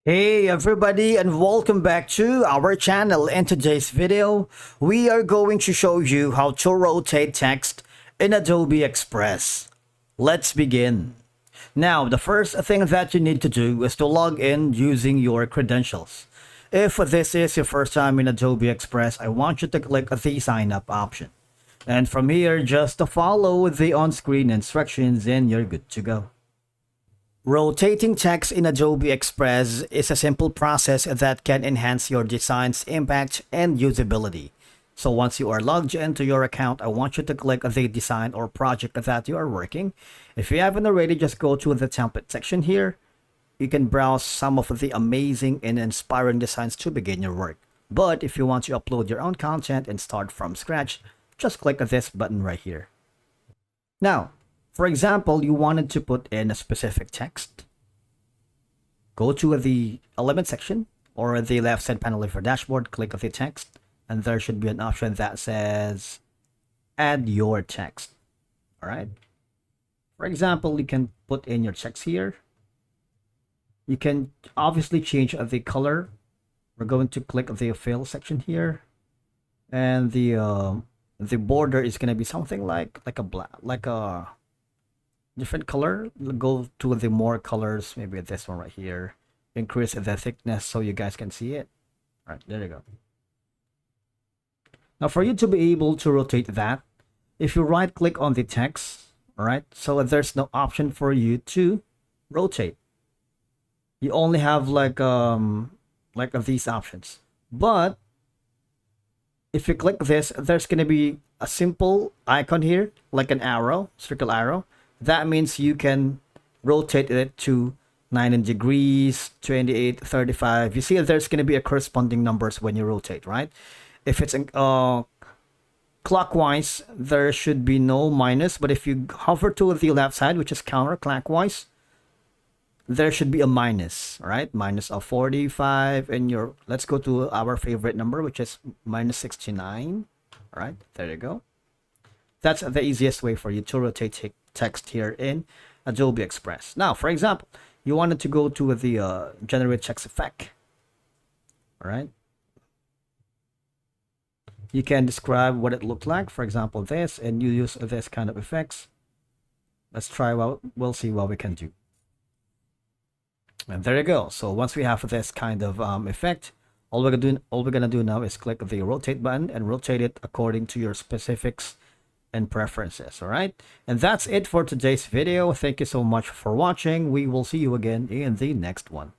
Hey everybody, and welcome back to our channel. In today's video, we are going to show you how to rotate text in Adobe Express. Let's begin. Now, the first thing that you need to do is to log in using your credentials. If this is your first time in Adobe Express, I want you to click the sign up option. And from here, just to follow the on-screen instructions and you're good to go. Rotating text in Adobe Express is a simple process that can enhance your design's impact and usability. So once you are logged into your account, I want you to click the design or project that you are working. If you haven't already, just go to the template section here. You can browse some of the amazing and inspiring designs to begin your work. But if you want to upload your own content and start from scratch, just click this button right here. Now, for example, you wanted to put in a specific text. Go to the element section or the left side panel of your dashboard, click on the text, and there should be an option that says add your text. All right. For example, you can put in your text here. You can obviously change the color. We're going to click the fill section here, and the border is going to be something like a black, like a different color. Go to the more colors, maybe this one right here. Increase the thickness so you guys can see it. All right, there you go. Now for you to be able to rotate that, if you right click on the text, all right, so there's no option for you to rotate. You only have like these options. But if you click this, there's gonna be a simple icon here, like an arrow, circle arrow. That means you can rotate it to 90 degrees, 28, 35. You see there's going to be a corresponding numbers when you rotate, right? If it's clockwise, there should be no minus. But if you hover to the left side, which is counterclockwise, there should be a minus, right? Minus of 45. And let's go to our favorite number, which is minus 69. All right, there you go. That's the easiest way for you to rotate text here in Adobe Express. Now, for example, you wanted to go to the generate text effect. All right. You can describe what it looked like. For example, this, and you use this kind of effects. Let's try. We'll see what we can do. And there you go. So once we have this kind of effect, all we're gonna do now is click the rotate button and rotate it according to your specifics and preferences. All right, and that's it for today's video. Thank you so much for watching. We will see you again in the next one.